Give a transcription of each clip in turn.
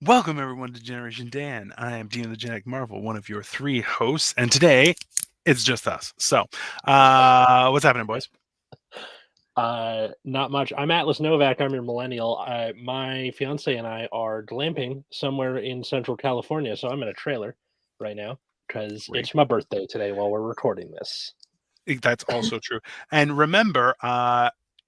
Welcome everyone to Generation Dan. I am Dean of the Genetic Marvel, one of your three hosts, and today it's just us. So, what's happening, boys? Not much. I'm Atlas Novak. I'm your millennial. My fiance and I are glamping somewhere in Central California, so I'm in a trailer right now because Great. it's my birthday today while we're recording this. That's also true. And remember,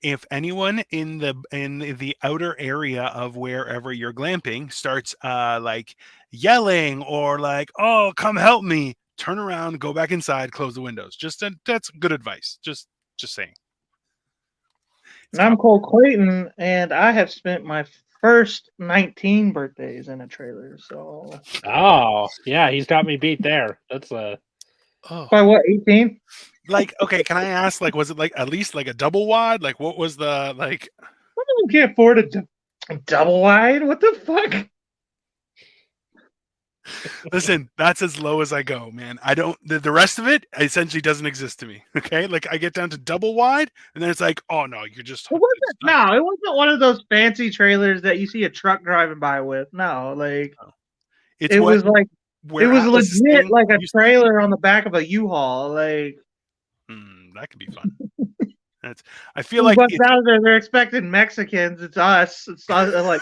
if anyone in the outer area of wherever you're glamping starts like yelling or like, "Oh, come help me," turn around, go back inside, close the windows. That's good advice. Just saying. I'm Cole Clayton, and I have spent my first 19 birthdays in a trailer. So, Oh, yeah, he's got me beat there. That's by what, 18? Like, okay, can I ask, like, was it like at least like a double wide? Like, what was the like? I can't afford a double wide. What the fuck? Listen, that's as low as I go, man. I don't. The rest of it essentially doesn't exist to me. Okay, like I get down to double wide, and then it's like, oh no, you're just. It wasn't one of those fancy trailers that you see a truck driving by with. No, like It was like it was legit, like a trailer on the back of a U-Haul. Like that could be fun. I feel like it's out of there. They're expecting Mexicans. It's us. It's like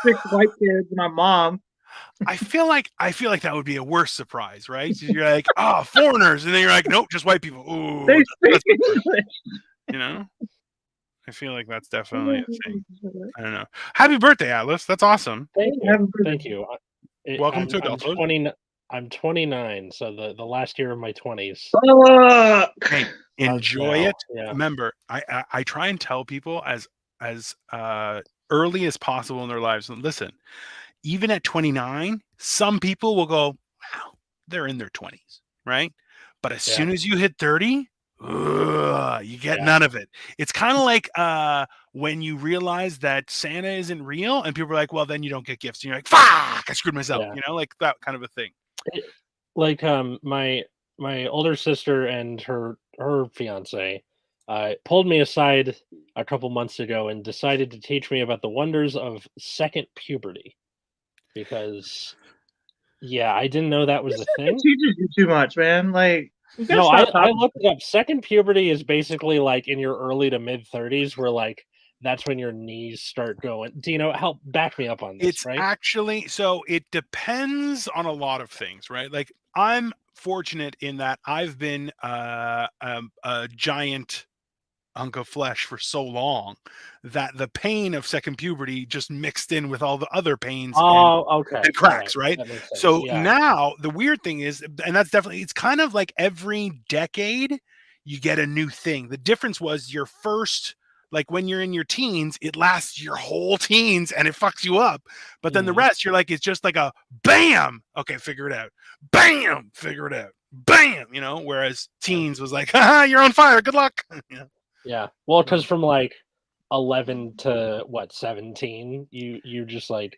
6 white kids and my mom. I feel like that would be a worse surprise, right? You're like, oh, foreigners, and then you're like, nope, just white people. Ooh, they speak English. You know, I feel like that's definitely a thing. I don't know. Happy birthday, Atlas! That's awesome. Thank you. Thank you. Welcome to adulthood. I'm 29, so the last year of my 20s. Hey, enjoy it. Yeah. Remember, I try and tell people as early as possible in their lives. And listen, even at 29, some people will go, wow, they're in their 20s, right? But as soon as you hit 30, you get none of it. It's kind of like when you realize that Santa isn't real and people are like, well, then you don't get gifts. And you're like, fuck, I screwed myself. You know, like that kind of a thing. Like my older sister and her fiance pulled me aside a couple months ago and decided to teach me about the wonders of second puberty. Because, I didn't know that was a thing. It teaches you too much, man. Like, no, I looked it up. Second puberty is basically like in your early to mid 30s, where like that's when your knees start going. Dino, help back me up on this. It's right? Actually, so it depends on a lot of things, right? Like I'm fortunate in that I've been a giant hunk of flesh for so long that the pain of second puberty just mixed in with all the other pains and cracks, right? So now the weird thing is, and that's definitely, it's kind of like every decade you get a new thing. The difference was your first, like when you're in your teens, it lasts your whole teens and it fucks you up. But then the rest, you're like, it's just like a bam. Okay, figure it out. Bam, figure it out. Bam, you know, whereas teens was like, haha, you're on fire. Good luck. Yeah. Well, because from like 11 to 17, you just like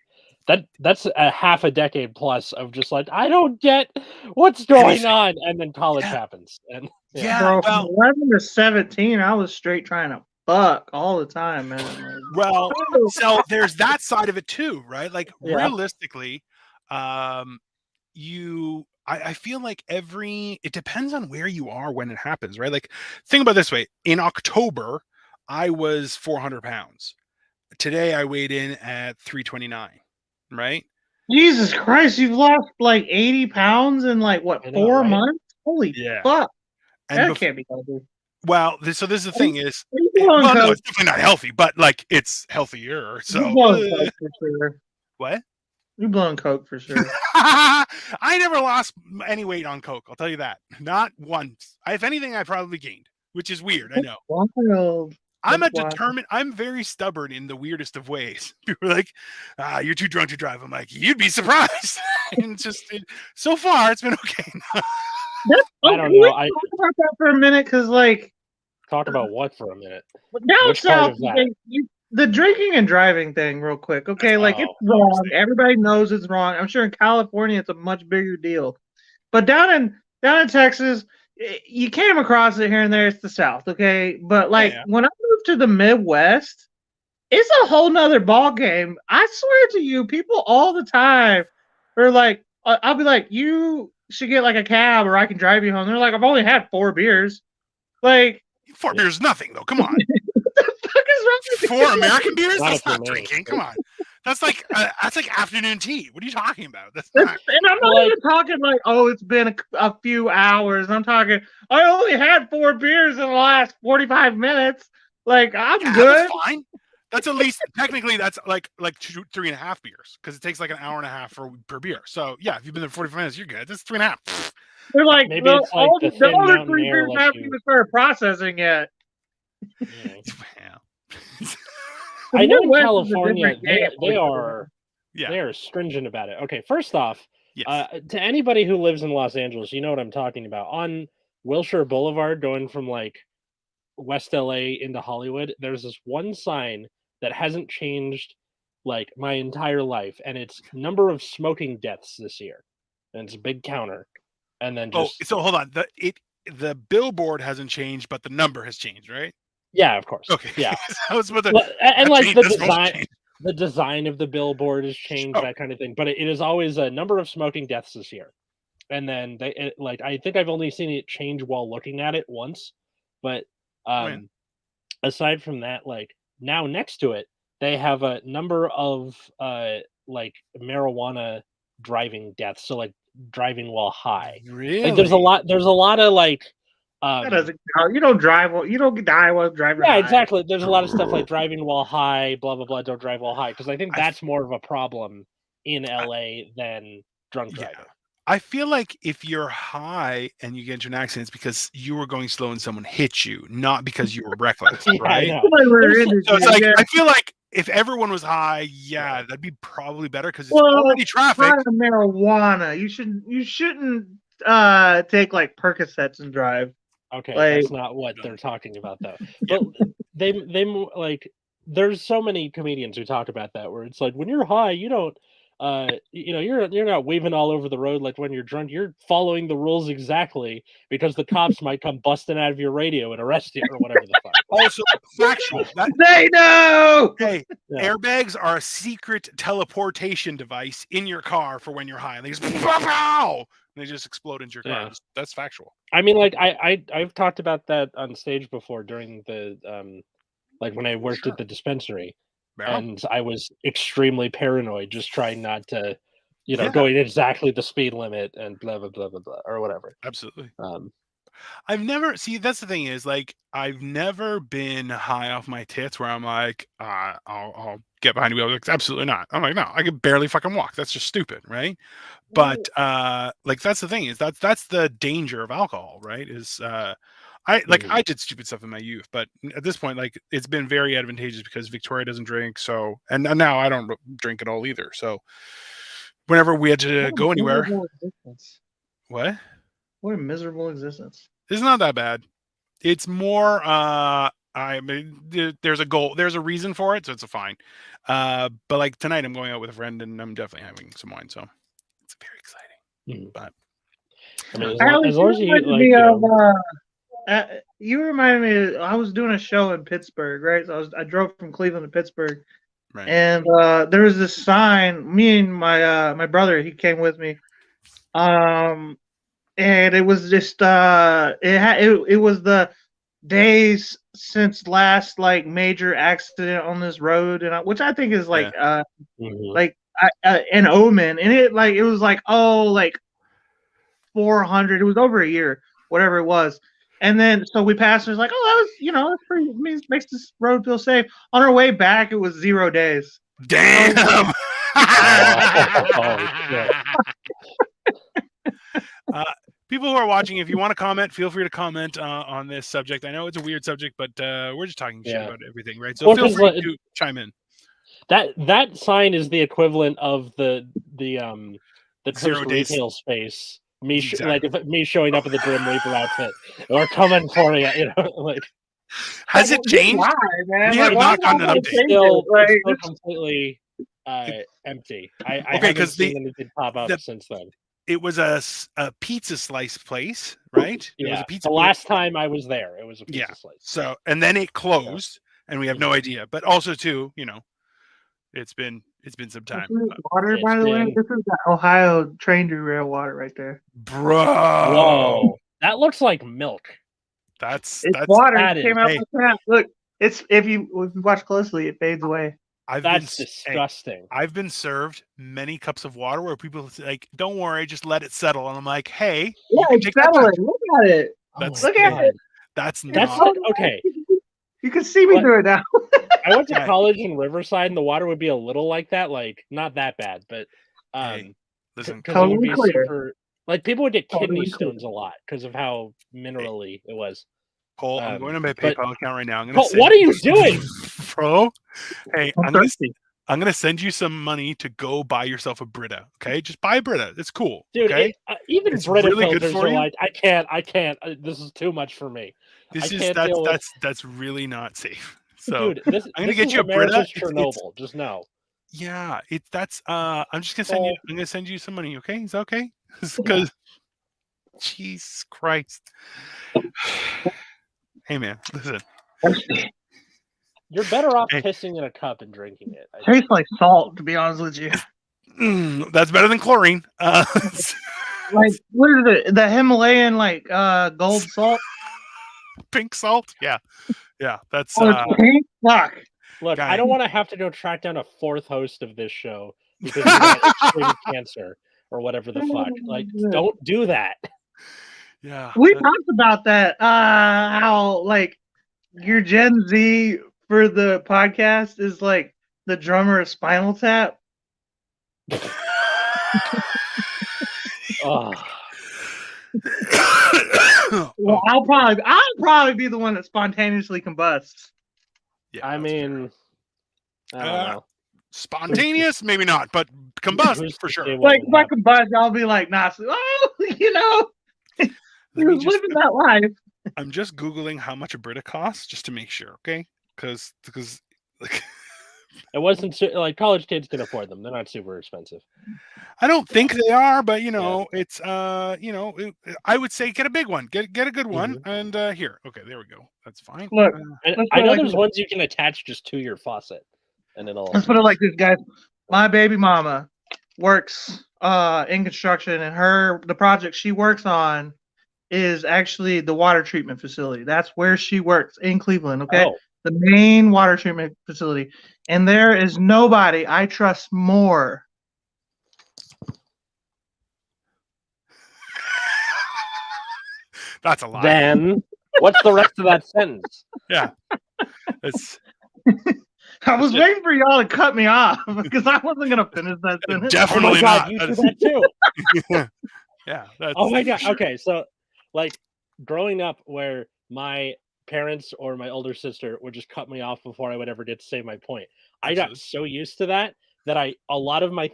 that's a half a decade plus of just like, I don't get what's going on, and then college happens. And bro, from 11 to 17, I was straight trying to fuck all the time, man. Well, so there's that side of it too, right? Like realistically, I feel like it depends on where you are when it happens, right? Like think about it this way. In October, I was 400 pounds. Today I weighed in at 329, right? Jesus Christ, you've lost like 80 pounds in like what, 4 months? Holy fuck. And that can't be healthy. Well, so this is the thing is, no, it's definitely not healthy, but like it's healthier. So what? You're blowing coke for sure. I never lost any weight on coke. I'll tell you that. Not once. If anything, I probably gained, which is weird. I know. Wild. I'm very stubborn in the weirdest of ways. People are like, you're too drunk to drive. I'm like, you'd be surprised. And so far, it's been okay. I don't know. I talk about that for a minute because, like, talk about what for a minute? Down south, the drinking and driving thing, real quick. Okay, like it's wrong. Everybody knows it's wrong. I'm sure in California it's a much bigger deal, but down in Texas, you came across it here and there. It's the South, okay. But like when I moved to the Midwest, it's a whole nother ball game. I swear to you, people all the time are like, I'll be like, you should get like a cab or I can drive you home. They're like, I've only had 4 beers. Like 4 beers is nothing though. Come on. what the fuck is wrong with 4 American beers? Not That's if you're not me. drinking. Come on. That's like afternoon tea. What are you talking about? That's And not. I'm not even talking like, oh, it's been a few hours. I'm talking, I only had 4 beers in the last 45 minutes. Like, I'm Yeah, good. that's fine. That's at least technically that's like 3.5 beers because it takes like an hour and a half per beer. So yeah, if you've been there 45 minutes, you're good. That's 3.5. They're like, Maybe it's like the thin other Mountain 3 Air beers lets haven't you- even started processing yet. Well, I know in Midwest is a California different game. they are yeah. they are stringent about it. Okay, first off, Yes. to anybody who lives in Los Angeles, you know what I'm talking about. On Wilshire Boulevard, going from like West LA into Hollywood, there's this one sign that hasn't changed like my entire life, and it's number of smoking deaths this year, and it's a big counter. And then just so hold on. The billboard hasn't changed, but the number has changed, right? yeah, of course, Okay. yeah. So it's what the Well, and that like change- the that's supposed to design, change. the design of the billboard has changed, Oh. that kind of thing. But it is always a number of smoking deaths this year. And then like I think I've only seen it change while looking at it once. But Right. aside from that, like now next to it, they have a number of like marijuana driving deaths. So like driving while high. Really? Like there's a lot of like That doesn't count. You don't drive. You don't die while driving. yeah, high. exactly. There's a lot of stuff like driving while high, blah blah blah. Don't drive while high, because I think I- that's more of a problem in LA than drunk Yeah. driving. I feel like if you're high and you get into an accident, it's because you were going slow and someone hit you, not because you were reckless, Yeah, I right? know. Like we're There's- into So it's shit, like yeah. I feel like if everyone was high, yeah, that'd be probably better because it's Well, already traffic. Not a marijuana. You shouldn't take like Percocets and drive. Okay, Like- that's not what they're talking about though. But they like there's so many comedians who talk about that where it's like when you're high, you don't you're not waving all over the road like when you're drunk. You're following the rules exactly because the cops might come busting out of your radio and arrest you or whatever the fuck. Also, factual. That They know. hey, Yeah. airbags are a secret teleportation device in your car for when you're high. They just pow, pow, and they just explode into your car. Yeah. That's factual. I mean, like I've talked about that on stage before during the like when I worked at the dispensary, Yeah. and I was extremely paranoid, just trying not to, Yeah. going exactly the speed limit and blah blah blah blah blah or whatever. Absolutely. Um, That's the thing is like I've never been high off my tits where I'm like, I'll get behind you. Like, absolutely not. I'm like, no, I can barely fucking walk. That's just stupid, right? But like that's the thing is that's the danger of alcohol, right? Is I did stupid stuff in my youth, but at this point, like it's been very advantageous because Victoria doesn't drink, so and now I don't drink at all either. So whenever we had to go anywhere, what? What a miserable existence. It's not that bad. It's more I mean there's a goal, there's a reason for it, so it's a fine. But like tonight I'm going out with a friend and I'm definitely having some wine, so it's very exciting. But I mean, Alex, as long as you reminded like, me of, you reminded me. I was doing a show in Pittsburgh, right? So I drove from Cleveland to Pittsburgh, right. and there was this sign. Me and my brother, he came with me, and it was just it was the days since last like major accident on this road, and which I think is like mhm. an omen, and it was like 400. It was over a year, whatever it was. And then so we passed, and it's like, oh, that was that's pretty makes this road feel safe. On our way back, it was 0 days. Damn. People who are watching, if you want to comment, feel free to comment on this subject. I know it's a weird subject, but we're just talking shit about everything, right? So Well, feel 'cause, free like, to chime in. That sign is the equivalent of the 0 cursed days. retail space. Me Exactly. like if me showing up in the Grim Reaper outfit or coming for you, like Has it changed? Why, man? We have why not gotten would an they update. change still, it? Like, it's still completely empty. I haven't 'cause seen anything pop up since then. It was a pizza slice place, right? It was Yeah, a pizza the place. last time I was there, it was a pizza Yeah. slice. So and then it closed. and we have no idea. But also too, it's been some time. Water, by the way. This is the Ohio train derail water right there, bro. Whoa, that looks like milk. It's water. It came out the tap. Look, it's if you watch closely, it fades away. That's disgusting. I've been served many cups of water where people say, like, "Don't worry, just let it settle," and I'm like, "Hey, yeah, it's settling. Look at it. Look at it. That's okay. You can see me through it now. I went to college in Riverside, and the water would be a little like that, like not that bad, but listen, it would be super, like people would get kidney stones a lot because of how minerally it was. Cole, I'm going to my PayPal account right now. Cole, what are you doing, bro? Hey, I'm gonna send you some money to go buy yourself a Brita. Okay, just buy a Brita. It's cool, dude. Okay? Even it's Brita really filters are like, I can't. This is too much for me. That's really not safe. So dude, I'm gonna get you a Brita. Chernobyl, just know. Yeah, I'm just gonna send you. I'm gonna send you some money. Okay, is that okay? Because Jesus Christ. Hey man, listen. You're better off pissing in a cup and drinking it. Tastes like salt, to be honest with you. That's better than chlorine. Like, what is it? The Himalayan, gold salt? Pink salt? Yeah. That's pink? Fuck. Look, I don't want to have to go track down a fourth host of this show because of that extreme cancer or whatever the fuck. Like, don't do that. Yeah. We talked about that. How your Gen Z for the podcast is like the drummer of Spinal Tap. Oh. Well, I'll probably be the one that spontaneously combusts. Yeah, I mean, I don't know. Spontaneous, maybe not, but combust for sure. Like if I combust, I'll be like, nah, he was living that life. I'm just Googling how much a Brita costs just to make sure, okay? Because like it wasn't like college kids can afford them. They're not super expensive. I don't think they are, but it's I would say get a big one, get a good one, and here, okay, there we go. That's fine. Look, I know there's ones you can attach just to your faucet, and it'll. Let's put it like this, guys. My baby mama works in construction, and the project she works on is actually the water treatment facility. That's where she works in Cleveland. Okay. Oh. The main water treatment facility. And there is nobody I trust more. That's a lie. Then what's the rest of that sentence? Yeah. It's I was waiting for y'all to cut me off because I wasn't gonna finish that sentence. Definitely not. You do that too. Yeah. Oh my god. Sure. Okay, so like growing up where my parents or my older sister would just cut me off before I would ever get to say my point. I got so used to that a lot of my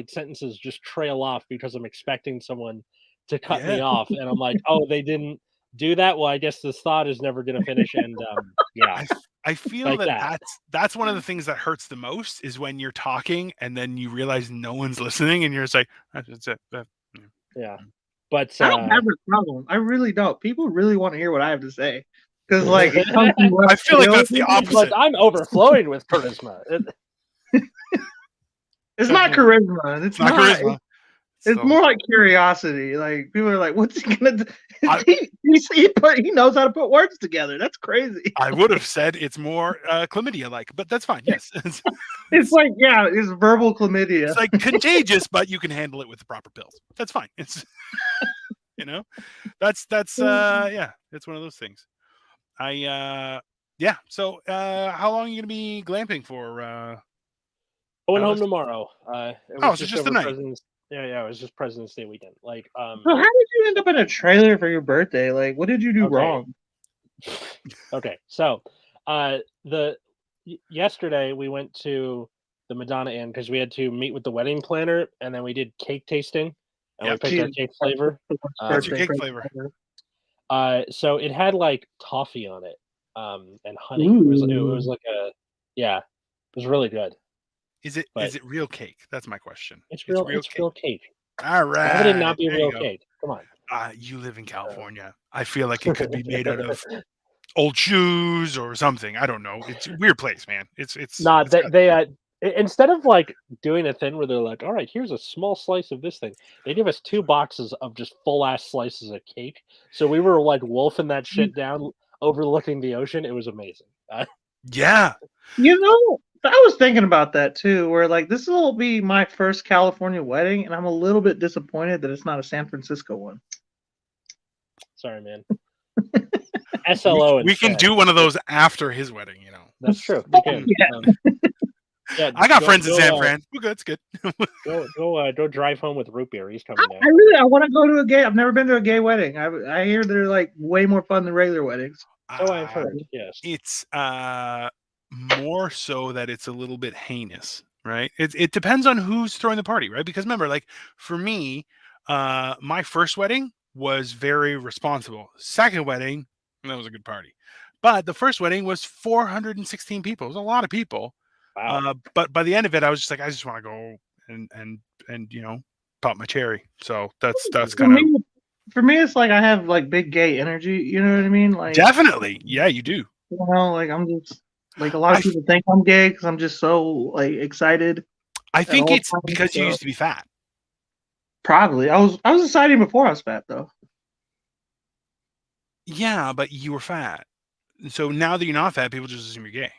sentences just trail off because I'm expecting someone to cut me off, and I'm like, oh, they didn't do that. Well, I guess this thought is never going to finish. And I feel like that's one of the things that hurts the most is when you're talking and then you realize no one's listening, and you're just like, that's it. Yeah. But I don't have a problem. I really don't. People really want to hear what I have to say. Because it comes to I feel like that's the opposite. Like, I'm overflowing with charisma. It's not charisma. It's not charisma. It's more like curiosity. Like people are like, "What's he gonna do?" He knows how to put words together. That's crazy. I would have said it's more chlamydia-like, but that's fine. Yes, it's like it's verbal chlamydia. It's like contagious, but you can handle it with the proper pills. That's fine. It's that's it's one of those things. So how long are you gonna be glamping for? Going home tomorrow. So just the night. Yeah, it was just President's Day weekend. Like, so how did you end up in a trailer for your birthday? Like, what did you do wrong? Okay, so yesterday we went to the Madonna Inn because we had to meet with the wedding planner, and then we did cake tasting. And we picked our cake flavor. What's your cake flavor? So it had like toffee on it, and honey. It was like it was really good. Is it real cake? That's my question. It's real cake. All right. How would it not be real cake? Come on. You live in California. I feel like it could be made out of old shoes or something. I don't know. It's a weird place, man. It's Nah, it's they instead of like doing a thing where they're like, all right, here's a small slice of this thing, they give us 2 boxes of just full ass slices of cake. So we were like wolfing that shit down, overlooking the ocean. It was amazing. yeah. You know, I was thinking about that too, where like this will be my first California wedding, and I'm a little bit disappointed that it's not a San Francisco one. Sorry, man. SLO. We can do one of those after his wedding, you know. That's true. We can. Yeah, I got friends in San Fran. We're good. It's good. Go drive home with root beer. He's coming down. I want to go to a gay. I've never been to a gay wedding. I hear they're like way more fun than regular weddings. So I've heard. Yes. It's more so that it's a little bit heinous, right? It depends on who's throwing the party, right? Because remember, like for me, my first wedding was very responsible. Second wedding, that was a good party. But the first wedding was 416 people. It was a lot of people. Wow. But by the end of it, I was just like, I just want to go and you know, pop my cherry. So that's kind of for me. It's like I have like big gay energy. You know what I mean? Like definitely, yeah, you do. You know, like I'm just like a lot of people think I'm gay because I'm just so like excited. I think it's because you used to be fat. Probably, I was excited before I was fat though. Yeah, but you were fat. So now that you're not fat, people just assume you're gay.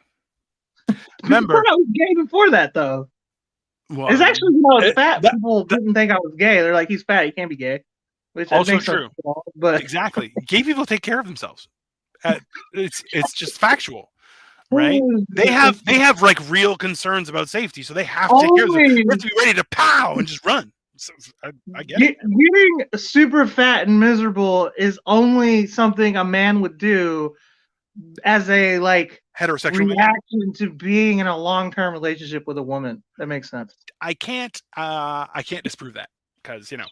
Remember, I was gay before that, though. Well, it's actually when I was fat, people didn't think I was gay. They're like, "He's fat, he can't be gay." Which also true, but exactly, gay people take care of themselves. It's just factual, right? They have like real concerns about safety, so they have to take care of themselves. They have to be ready to pow and just run. So, I get it. Getting super fat and miserable is only something a man would do as a like heterosexual reaction to being in a long-term relationship with a woman. That makes sense. I can't disprove that because you know.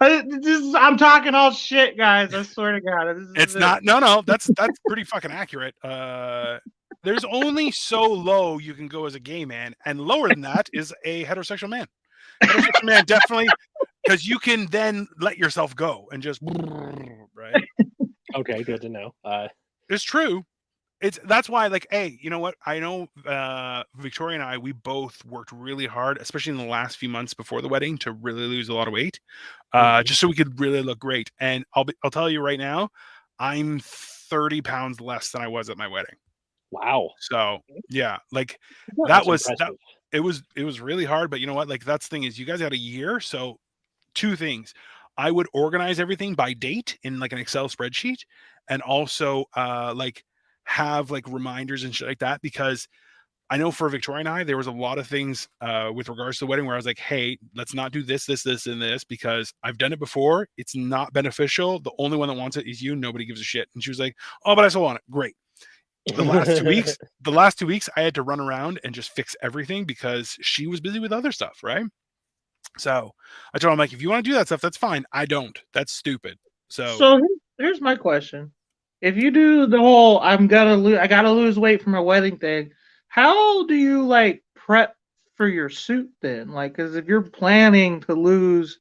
I'm talking all shit, guys. I swear to God. It's not. No. That's pretty fucking accurate. There's only so low you can go as a gay man, and lower than that is a heterosexual man. Heterosexual man definitely, because you can then let yourself go and just right. Okay, good to know. It's true. That's why, like, hey, you know what? I know Victoria and I, we both worked really hard, especially in the last few months before the wedding, to really lose a lot of weight, just so we could really look great. And I'll tell you right now, I'm 30 pounds less than I was at my wedding. Wow. So yeah, like it was really hard, but you know what? Like that's the thing is, you guys had a year, so 2 things. I would organize everything by date in like an Excel spreadsheet, and also like have like reminders and shit like that, because I know for Victoria and I, there was a lot of things with regards to the wedding where I was like, hey, let's not do this, and this, because I've done it before. It's not beneficial. The only one that wants it is you. Nobody gives a shit. And she was like, oh, but I still want it. Great. The last 2 weeks, I had to run around and just fix everything because she was busy with other stuff, right? So I told her, I'm like, if you want to do that stuff, that's fine. I don't. That's stupid. So here's my question. If you do the whole I gotta lose weight for my wedding thing, how do you like prep for your suit then? Like, because if you're planning to lose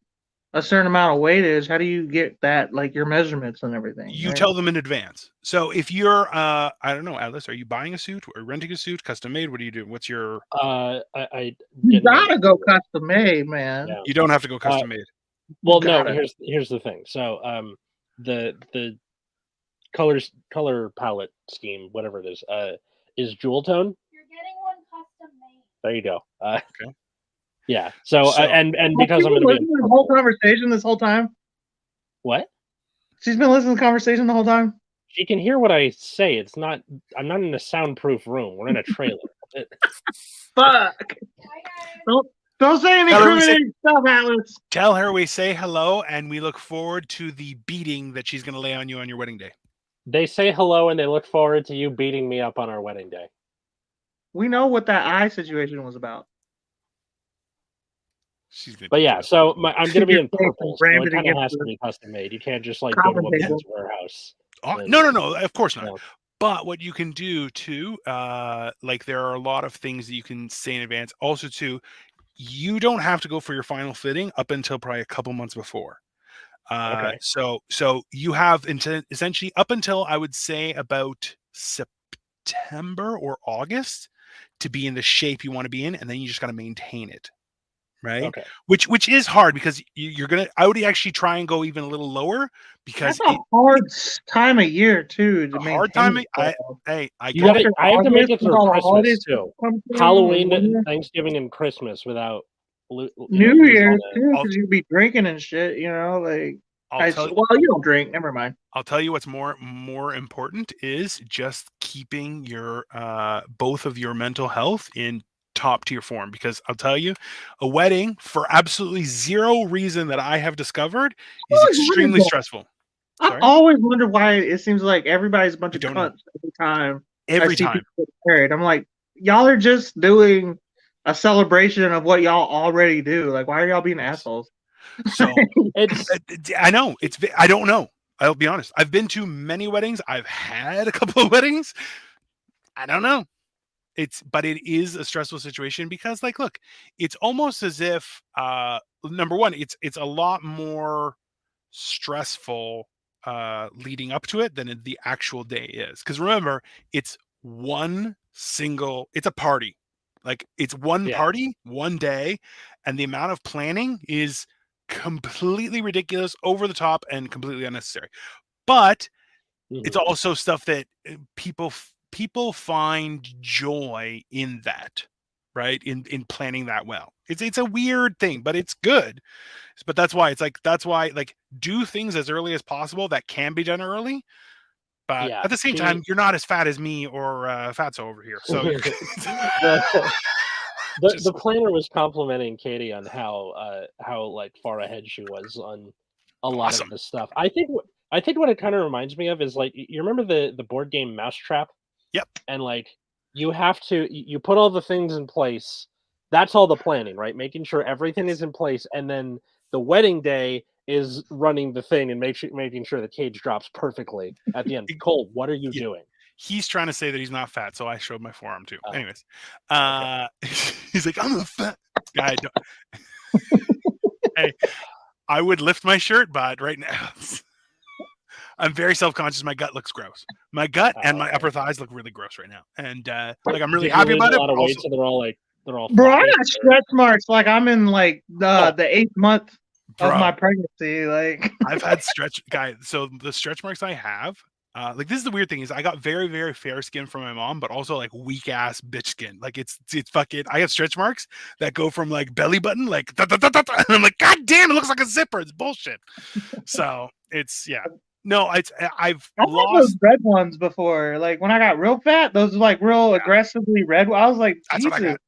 a certain amount of weightage, how do you get that, like your measurements and everything? You tell them in advance. So if you're, I don't know, Atlas, are you buying a suit or renting a suit, custom made? What do you do? What's your? You gotta go custom made, man. Yeah. You don't have to go custom made. Well, no. Here's the thing. So the color palette scheme, whatever it is Jewel Tone. You're getting one custom made. There you go. Okay. Yeah. So and because I'm going to be in the whole conversation this whole time. What? She's been listening to the conversation the whole time. She can hear what I say. It's not. I'm not in a soundproof room. We're in a trailer. Fuck. Don't say any incriminating stuff, Atlas. Tell her we say hello and we look forward to the beating that she's going to lay on you on your wedding day. They say hello and they look forward to you beating me up on our wedding day. We know what that eye situation was about. But yeah, so I'm going to be in purple. So it kind of has to be custom made. You can't just like go to a Women's Warehouse. No, of course not. But what you can do too, like there are a lot of things that you can say in advance. Also, too, you don't have to go for your final fitting up until probably a couple months before. Okay. So you have essentially up until I would say about September or August to be in the shape you want to be in, and then you just got to maintain it, right? Okay. Which is hard because you're gonna. I would actually try and go even a little lower because That's a hard time of year too to a hard maintain. time. I You gotta. After I have to make it August, with through all the Christmas holidays too. come through, Halloween, and Thanksgiving, and Christmas without New lose all Year's the. too, I'll- because you'd be drinking and shit. Like I'll tell you. well, you don't drink. Never mind. I'll tell you what's more important is just keeping your both of your mental health in top tier form, because I'll tell you, a wedding for absolutely zero reason that I have discovered is always wondered extremely that. stressful. I've Sorry? always wondered why it seems like everybody's a bunch I of don't know. cunts every time I Every see time. people get married. I'm like, y'all are just doing a celebration of what y'all already do. Like, why are y'all being assholes? So It's I know I don't know. I'll be honest. I've been to many weddings. I've had a couple of weddings. I don't know. But it is a stressful situation because, like, look, it's almost as if number one, it's a lot more stressful leading up to it than the actual day is. Because remember, it's it's a party. Like, it's one Yeah. party, one day, and the amount of planning is completely ridiculous, over the top, and completely unnecessary. But it's also stuff that people find joy in that, right? In planning that well. It's a weird thing, but it's good. But that's why do things as early as possible that can be done early. But Yeah, at the same time, you're not as fat as me or Fatso over here. So you're the planner was complimenting Katie on how like far ahead she was on a lot Awesome. of this stuff. I think what it kind of reminds me of is, like, you remember the board game Mousetrap? Yep. And like you put all the things in place. That's all the planning, right? Making sure everything is in place, and then the wedding day is running the thing and making sure the cage drops perfectly at the end. Cole, what are you Yeah. doing? He's trying to say that he's not fat, so I showed my forearm too. Oh. Anyways, Okay. he's like, I'm a fat guy. Hey, I would lift my shirt, but right now I'm very self-conscious. My gut looks gross. My gut and my upper thighs look really gross right now, and like, I'm really Did you happy lose about a it. lot But of weight, also, so they're all Bro, I floppy, got or- stretch marks like I'm in like the 8th month of bro, my pregnancy. Like, I've had so the stretch marks I have, like, this is the weird thing, is I got very, very fair skin from my mom, but also like weak ass bitch skin. Like, it's fucking, I have stretch marks that go from like belly button, like da, da, da, da, da, and I'm like, God damn, it looks like a zipper. It's bullshit. So it's, yeah. No, I've I've had those lost. red ones before. Like when I got real fat, those like real aggressively red. I was like, That's Jesus. what I got.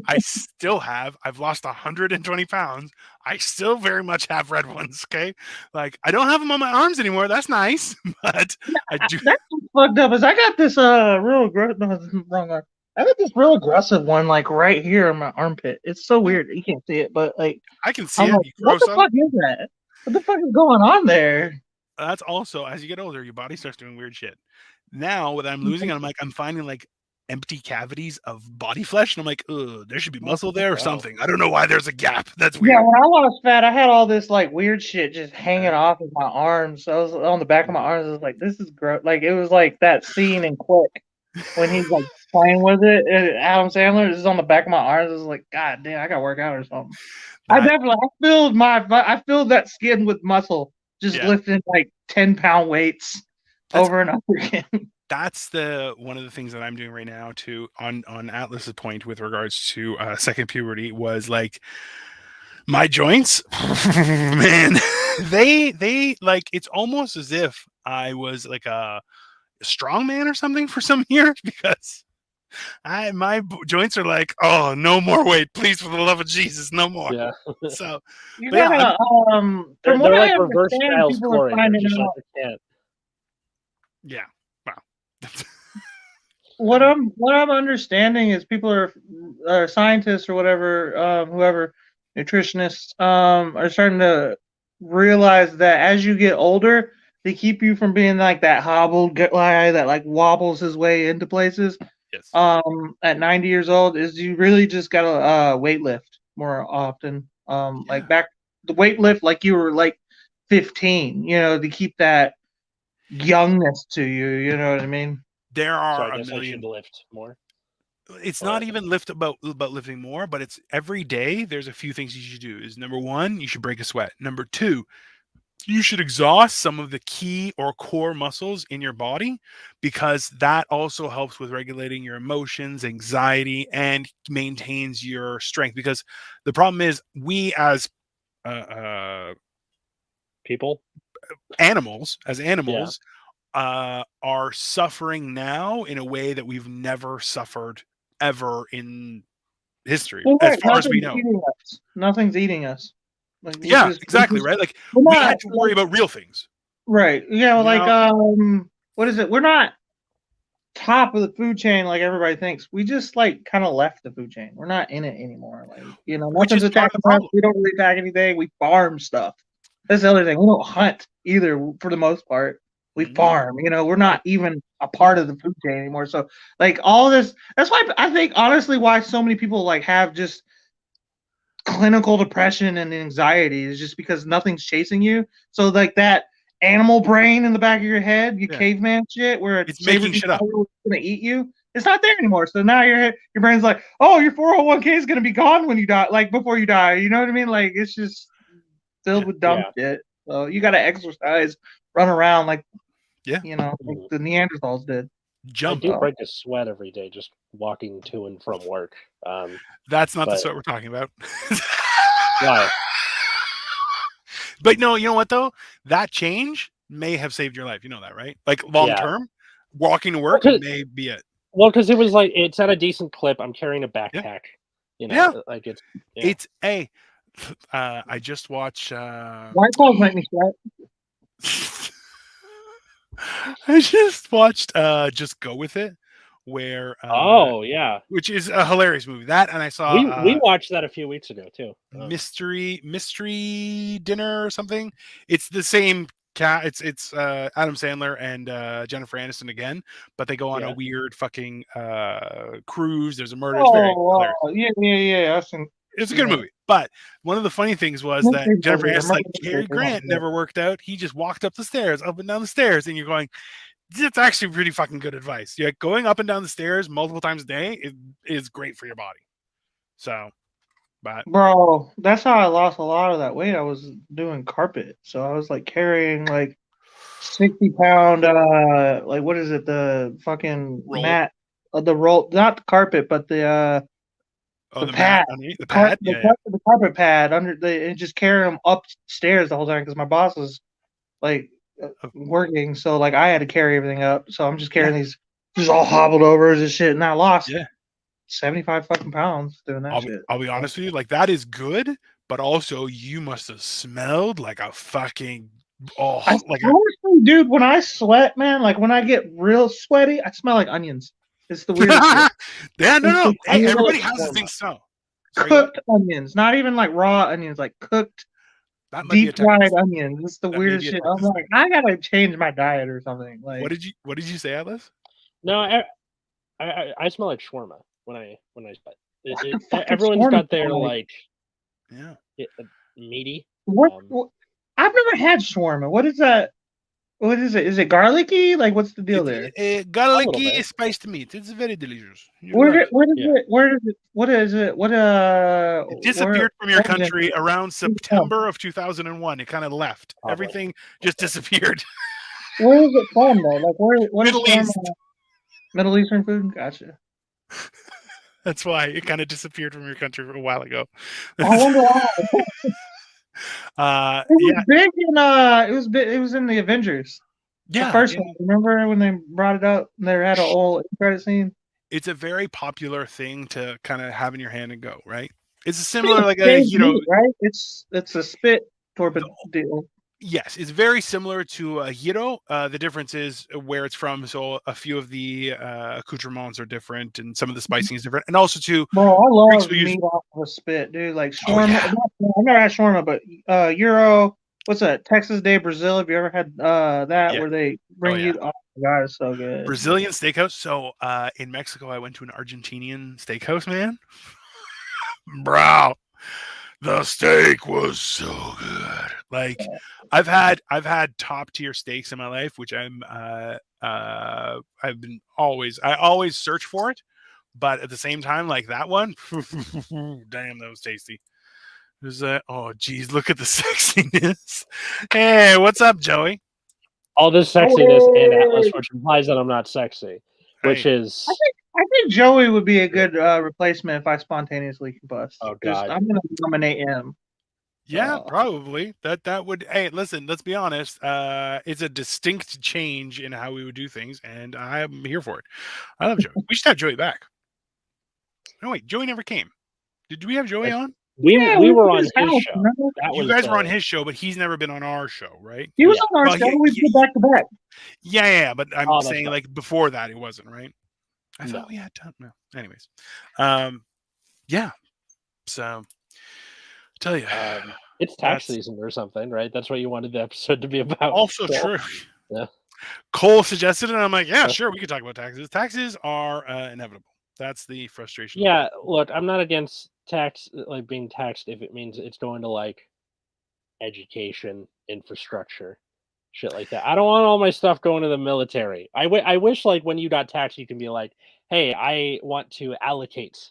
I still have. I've lost 120 pounds. I still very much have red ones. Okay, like, I don't have them on my arms anymore. That's nice, but I do. That's what's fucked up. Is I got this real aggressive. No, this is wrong arm. I got this real aggressive one like right here in my armpit. It's so weird. You can't see it, but like I can see I'm it. like, You what grow the fuck is that? What the fuck is going on there? That's also, as you get older, your body starts doing weird shit. Now, what I'm losing, I'm finding like empty cavities of body flesh, and I'm like, ugh, there should be muscle there or something. I don't know why there's a gap. That's weird. Yeah, when I lost fat, I had all this like weird shit just hanging off of my arms. So I was on the back of my arms. I was like, this is gross. Like, it was like that scene in Click when he's like playing with it. Adam Sandler is on the back of my arms. I was like, God damn, I gotta work out or something. I filled that skin with muscle, just lifting like 10-pound weights over and over again. That's one of the things that I'm doing right now too, on Atlas's point with regards to second puberty, was like, my joints, man, they like, it's almost as if I was like a strong man or something for some years, because my joints are like, oh, no more weight, please, for the love of Jesus, no more. Yeah. So You but yeah, gotta, from they're what I like reverse understand, Giles people are Corey. They're finding just like out. they can't. yeah, wow. What I'm understanding is people are scientists or whatever, whoever, nutritionists, are starting to realize that as you get older, they keep you from being like that hobbled guy that like wobbles his way into places. Yes. At 90 years old, is you really just gotta weight lift more often. Like back the weight lift, like you were like 15. You know, to keep that youngness to you. You know what I mean? There So are I a guess I million. should lift more. It's Or- not even about lifting more, but it's every day. There's a few things you should do. Is number one, you should break a sweat. Number two, you should exhaust some of the key or core muscles in your body, because that also helps with regulating your emotions, anxiety, and maintains your strength. Because the problem is, we as People. animals, Yeah. are suffering now in a way that we've never suffered ever in history, Well, as right, far as we nothing's know. eating us. Nothing's eating us. Like Yeah, exactly, right? Like, we're we not, had to worry about real things. right. Yeah, You like know? what is it? We're not top of the food chain like everybody thinks. We just like kind of left the food chain. We're not in it anymore. Like, you know, Which nothing's is part of attacking the us. problem. We don't really attack anything. We farm stuff. That's the other thing. We don't hunt either for the most part. We Mhm. farm. You know, we're not even a part of the food chain anymore. So like all this, that's why I think honestly why so many people like have just clinical depression and anxiety is just because nothing's chasing you. So like that animal brain in the back of your head, you Yeah. caveman shit, where It's making shit up. gonna eat you. It's not there anymore. So now your brain's like, oh, your 401k is gonna be gone when you die, like before you die. You know what I mean? Like it's just filled with dumb shit. So you gotta exercise, run around like you know, like the Neanderthals did. Jump. I do break a sweat every day just walking to and from work. That's not the sweat we're talking about. Why? But no, you know what though? That change may have saved your life. You know that, right? Like long term, walking to work may be it. Well, because it was like it's at a decent clip. I'm carrying a backpack. You know, like it's a. I just watched. White Claws make me sweat. I just watched Just Go With It, where which is a hilarious movie. That, and I saw we watched that a few weeks ago too. Mystery Dinner or something. It's the same cat. It's Adam Sandler and Jennifer Aniston again, but they go on a weird fucking cruise. There's a murder. It's very hilarious. Yeah. It's a good movie. But one of the funny things was that Jennifer Aniston, like, Cary Grant never worked out. He just walked up and down the stairs, and you're going, that's actually pretty fucking good advice. Yeah, going up and down the stairs multiple times a day is great for your body. So, but bro, that's how I lost a lot of that weight. I was doing carpet, so I was like carrying like 60-pound, like what is it? The fucking mat, the roll, not the carpet, but the pad, the pad, the carpet pad under and just carry them upstairs the whole time because my boss was like working, so like I had to carry everything up. So I'm just carrying these, just all hobbled over and shit, and I lost 75 fucking pounds doing that shit. I'll be honest with you, like that is good, but also you must have smelled like a fucking honestly, dude, when I sweat, man, like when I get real sweaty, I smell like onions. It's the weirdest shit. Yeah, no. Hey, everybody has this thing smell. Cooked onions, not even like raw onions, like cooked, deep fried onions. It's the weirdest shit. I'm like, I gotta change my diet or something. Like, what did you say, Atlas? No, I smell like shawarma when I sweat. Everyone's got their like meaty. What? I've never had shawarma. What is that? What is it? Is it garlicky? Like, what's the deal there? Garlicky spiced meat. It's very delicious. Where is it? What is it? It disappeared from your country around September of 2001. It kind of left. Everything just disappeared. Where is it from, though? Like, what Middle East. Middle Eastern food? Gotcha. That's why it kind of disappeared from your country a while ago. I wonder why. It was big in it was in the Avengers. Yeah, the first one. Remember when they brought it up? And they had a whole credit scene. It's a very popular thing to kind of have in your hand and go, right? It's a similar like a right? It's a spit torpedo deal. Yes, it's very similar to a gyro. The difference is where it's from. So a few of the accoutrements are different, and some of the spicing is different. And also too, bro, I love meat off of a spit, dude. Like shawarma. I've never had shawarma, but gyro. What's that? Texas Day Brazil. Have you ever had that where they bring you? Oh my god, it's so good. Brazilian steakhouse. So in Mexico, I went to an Argentinian steakhouse, man. Bro. The steak was so good. Like I've had top tier steaks in my life, which I always search for it, but at the same time, like that one, damn, that was tasty. There's oh geez, look at the sexiness. Hey, what's up, Joey? All this sexiness and Atlas, which implies that I'm not sexy, which Hey. is. I think Joey would be a good replacement if I spontaneously combust. Oh God, I'm gonna nominate him. Yeah, probably. That would. Hey, listen. Let's be honest. It's a distinct change in how we would do things, and I'm here for it. I love Joey. We should have Joey back. No, wait. Joey never came. Did we have Joey on? We were on his show. You guys were on his show, but he's never been on our show, right? He was on our show. We did back to back. Yeah. But I'm saying like before that, it wasn't right. I thought we had done. No. Anyways, yeah. So. Tell you, it's tax season or something, right? That's what you wanted the episode to be about. Also true. Yeah. Cole suggested it, and I'm like, yeah, sure, we can talk about taxes. Taxes are inevitable. That's the frustration. Yeah, look, I'm not against tax, like being taxed if it means it's going to like education, infrastructure, shit like that. I don't want all my stuff going to the military. I wish like when you got taxed, you can be like, hey, I want to allocate.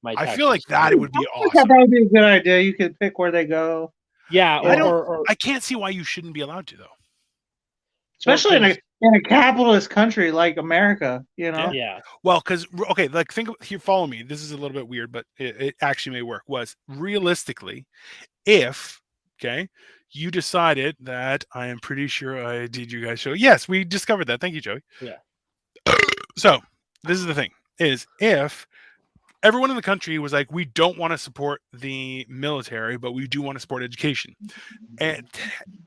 I feel like that it would be awesome. That would be a good idea. You could pick where they go. Yeah, I can't see why you shouldn't be allowed to though. Especially in a capitalist country like America, you know. Yeah. Well, because okay, like think here. Follow me. This is a little bit weird, but it actually may work. Was realistically, if you decided that I am pretty sure I did you guys show. Yes, we discovered that. Thank you, Joey. Yeah. So this is the thing: is if everyone in the country was like, we don't want to support the military, but we do want to support education. And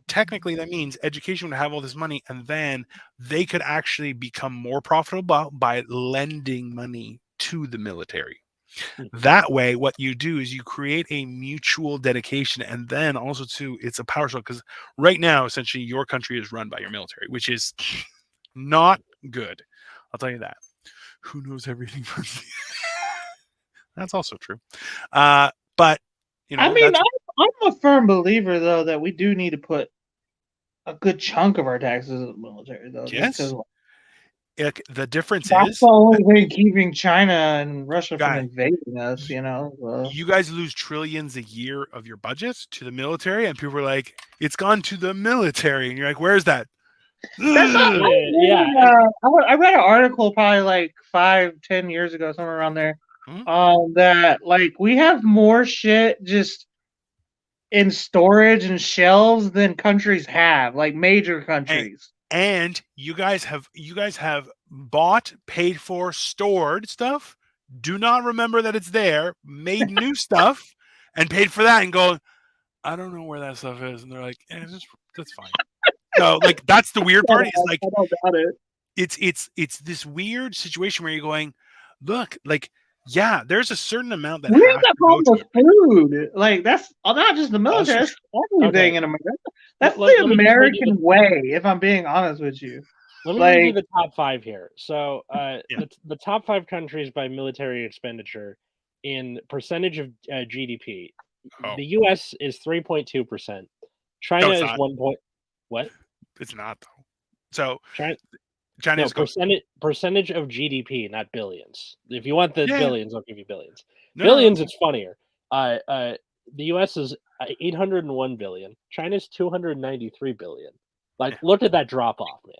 technically that means education would have all this money, and then they could actually become more profitable by lending money to the military. That way, what you do is you create a mutual dedication, and then also too, it's a power struggle, because right now, essentially, your country is run by your military, which is not good. I'll tell you that. Who knows everything from That's also true. But you know, I mean, I'm a firm believer though that we do need to put a good chunk of our taxes in the military though. Yes. The difference that's is the only thing keeping China and Russia from invading us, you know. You guys lose trillions a year of your budget to the military, and people are like, it's gone to the military, and you're like, where's that? I read an article probably like 5-10 years ago, somewhere around there. That like we have more shit just in storage and shelves than countries have, like major countries. And you guys have bought, paid for, stored stuff. Do not remember that it's there. Made new stuff and paid for that, and go, I don't know where that stuff is, and they're like, that's fine. So like that's the weird part. Is like it's this weird situation where you're going, look, like. Yeah, there's a certain amount that we have that problem with food. Like that's not just the military; that's everything in America. That's the American way. If I'm being honest with you, let me give you the top 5 here. So, the top 5 countries by military expenditure in percentage of GDP. The U.S. is 3.2%. China is 1. What? It's not though. So China is percentage of GDP, not billions. If you want the billions, I'll give you billions. Billions, it's funnier. The U.S. is 801 billion. China's 293 billion. Like, look at that drop off, man.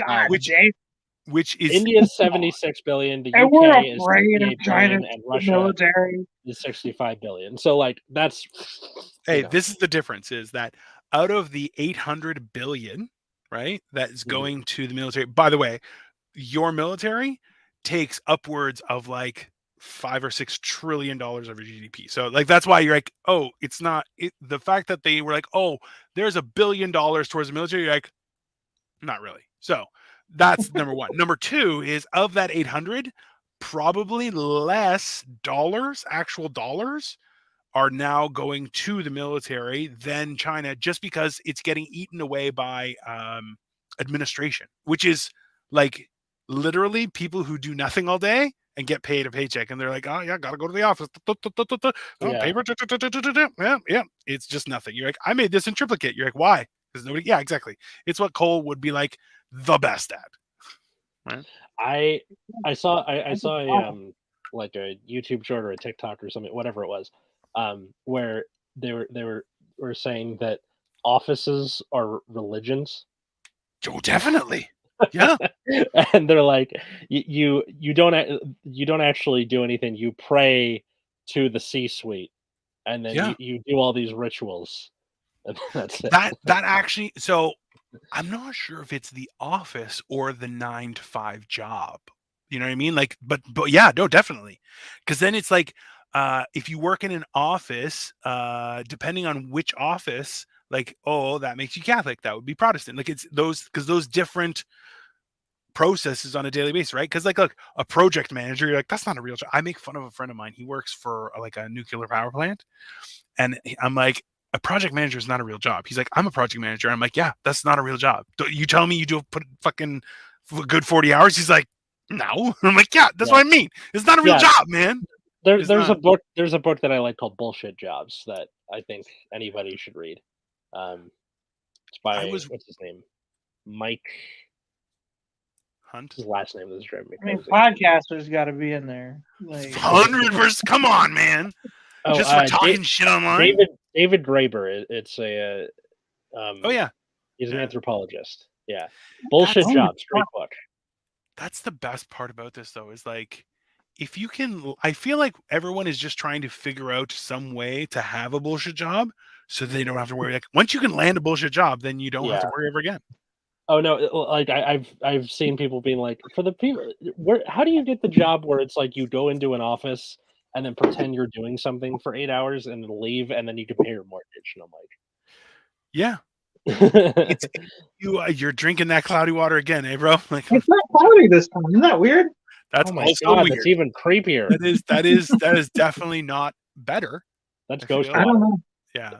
God, which is India's 76 billion. The UK is 68 billion, and Russia is 65 billion. So, like, that's. This is the difference: is that out of the 800 billion. Right, that is going to the military. By the way, your military takes upwards of like $5 or $6 trillion of your GDP. So like that's why you're like, oh, it's not the fact that they were like, oh, there's $1 billion towards the military. You're like, not really. So that's number one. Number two is of that 800, probably less actual dollars, are now going to the military than China, just because it's getting eaten away by administration, which is like literally people who do nothing all day and get paid a paycheck, and they're like, oh yeah, gotta go to the office. Oh, Yeah. paper. Yeah. It's just nothing. You're like, I made this in triplicate. You're like, why? Because nobody. Yeah, exactly. It's what Cole would be like the best at. Right? I saw a like a YouTube short or a TikTok or something, whatever it was, where they were saying that offices are religions. Oh, definitely. Yeah. And they're like, you don't actually do anything. You pray to the C-suite, and then you do all these rituals, and that's it. That actually. So I'm not sure if it's the office or the 9-to-5 job. You know what I mean? Like, but yeah, no, definitely. Because then it's like, if you work in an office, depending on which office, like, oh, that makes you Catholic. That would be Protestant. Like, it's those different processes on a daily basis, right? Because like, look, a project manager, you're like, that's not a real job. I make fun of a friend of mine. He works for like a nuclear power plant, and I'm like, a project manager is not a real job. He's like, I'm a project manager. I'm like, yeah, that's not a real job. You tell me you do put fucking good 40 hours. He's like, no. I'm like, yeah, that's what I mean. It's not a real job, man. There's a book that I like called Bullshit Jobs that I think anybody should read. It's by what's his name? Mike Hunt. His last name is driving me I mean, crazy. podcasters got to be in there. Like, 100%. Come on, man. Oh, Just for talking shit online. David Graeber. It's a. Oh yeah. He's an anthropologist. Yeah. Bullshit Jobs. Great book. That's the best part about this, though, is like, if you can, I feel like everyone is just trying to figure out some way to have a bullshit job so they don't have to worry. Like, once you can land a bullshit job, then you don't have to worry ever again. Oh no! Like I've seen people being like, for the people, how do you get the job where it's like you go into an office and then pretend you're doing something for 8 hours and then leave and then you can pay your mortgage? And I'm like, yeah. You're drinking that cloudy water again, eh, bro? Like, it's not cloudy this time. Isn't that weird? That's oh my also God, weird. that's even creepier. That is definitely not better. That's ghost I water. don't know. Yeah.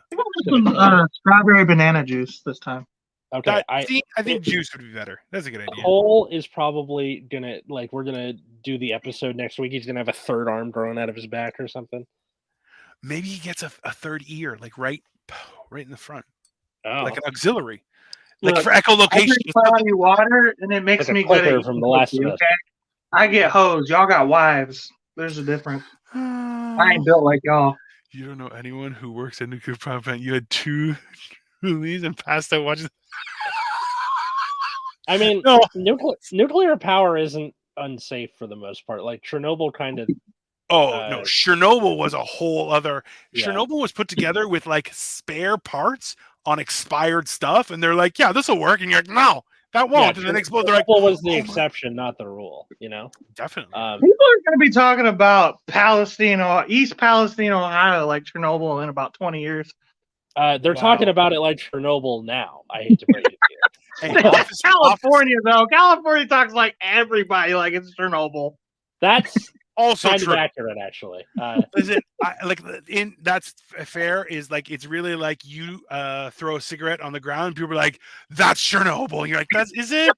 Some strawberry banana juice this time. Okay, I think juice would be better. That's a good idea. Cole is probably gonna we're gonna do the episode next week. He's gonna have a third arm growing out of his back or something. Maybe he gets a third ear, like right in the front. Oh. Like an auxiliary. Look, like for echolocation. I drink cloudy water and it makes like me good at from The Last of Us. Okay? I get hoes. Y'all got wives. There's a difference. I ain't built like y'all. You don't know anyone who works at nuclear power plant. You had 2 movies and passed out watching. I mean, No. nuclear power isn't unsafe for the most part. Like Chernobyl kind of. Oh no, Chernobyl was a whole other. Yeah. Chernobyl was put together with like spare parts on expired stuff, and they're like, "Yeah, this will work," and you're like, "No, that won't." And then explode. They're like, Chernobyl was the exception, not the rule. You know, definitely. People are going to be talking about Palestine or East Palestine, Ohio, like Chernobyl in about 20 years. They're talking about it like Chernobyl now. I hate to break it to you. Hey, California, though. California talks like everybody like it's Chernobyl. That's also kind true. of accurate, actually. Is it that's fair? Is like it's really like you throw a cigarette on the ground. People are like, "That's Chernobyl." And you're like, "Is it?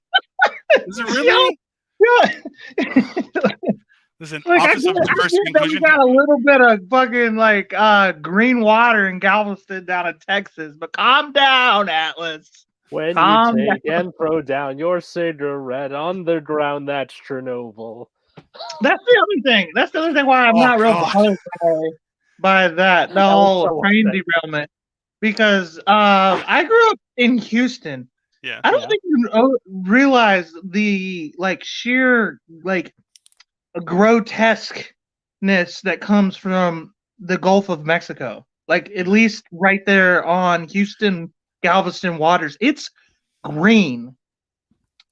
Is it really?" Yeah. Listen, Like, Office of Diversity and Inclusion. We got a little bit of fucking like green water in Galveston down in Texas, but calm down, Atlas. When Calm you take and throw down your cigarette on the ground, that's Chernobyl. That's the other thing. That's the other thing why I'm not real bothered by that. The whole train derailment. Because I grew up in Houston. Yeah. I don't think you realize the like sheer like grotesqueness that comes from the Gulf of Mexico. Like at least right there on Houston Galveston waters, it's green.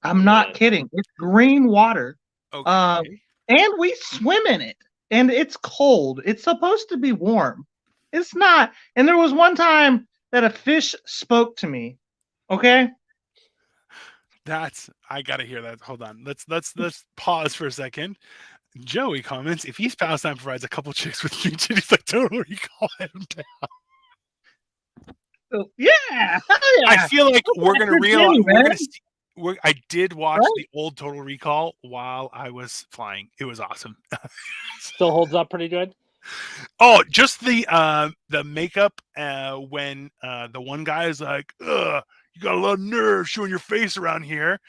I'm not kidding. It's green water. Okay. And we swim in it. And it's cold. It's supposed to be warm. It's not. And there was one time that a fish spoke to me. Okay? I gotta hear that. Hold on. Let's pause for a second. Joey comments, if East Palestine provides a couple chicks with huge titties, like don't worry, call him down. Yeah. I feel like we're gonna realize I did watch Right? the old Total Recall while I was flying. It was awesome. Still holds up pretty good. Oh, just the makeup when the one guy is like, "Ugh, you got a lot of nerve showing your face around here,"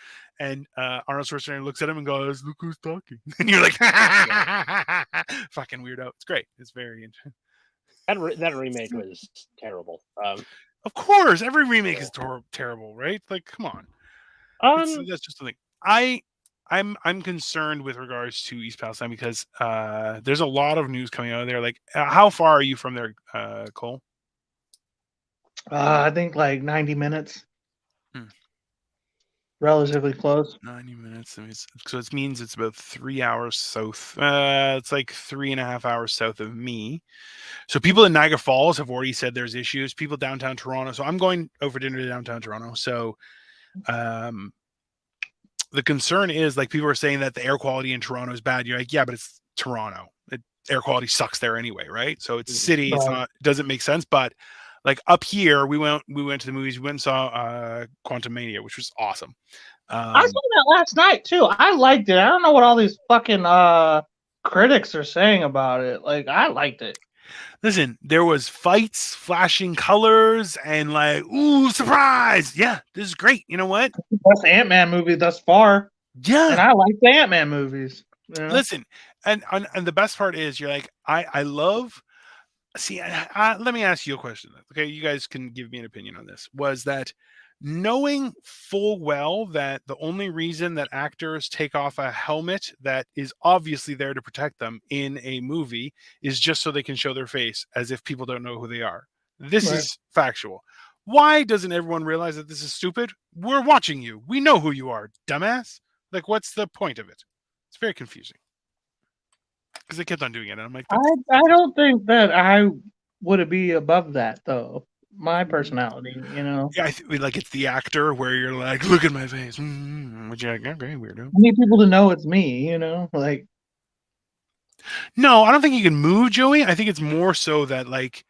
and Arnold Schwarzenegger looks at him and goes, "Look who's talking," and you're like, "Fucking weirdo." It's great. It's very interesting. That remake was terrible. Of course, every remake is terrible, right? Like, come on. That's just the thing. I'm concerned with regards to East Palestine because there's a lot of news coming out of there. Like, how far are you from there, Cole? I think like 90 minutes. Hmm. Relatively close. 90 minutes. I mean, so it means it's about 3 hours south. It's like 3.5 hours south of me. So people in Niagara Falls have already said there's issues. People downtown Toronto. So I'm going over dinner to downtown Toronto. So the concern is like people are saying that the air quality in Toronto is bad. You're like, yeah, but it's Toronto. Air quality sucks there anyway, right? So it's a city. It's not. It doesn't make sense. But like up here, we went to the movies. We went and saw Quantumania, which was awesome. I saw that last night too. I liked it. I don't know what all these fucking critics are saying about it. Like, I liked it. Listen, there was fights, flashing colors, and like, ooh, surprise! Yeah, this is great. You know what? Best Ant-Man movie thus far. Yeah, and I like the Ant-Man movies. You know? Listen, and the best part is you're like, I love. See, let me ask you a question. Okay, you guys can give me an opinion on this. Was that knowing full well that the only reason that actors take off a helmet that is obviously there to protect them in a movie is just so they can show their face as if people don't know who they are? This is factual. Why doesn't everyone realize that this is stupid? We're watching you. We know who you are, dumbass. Like, what's the point of it? It's very confusing. Because they kept on doing it. And I'm like, I don't think that I would be above that, though. My personality, you know. Yeah, like it's the actor where you're like, look at my face. Which you're like, okay, weirdo. I need people to know it's me, you know. Like, no, I don't think you can move, Joey. I think it's more so that like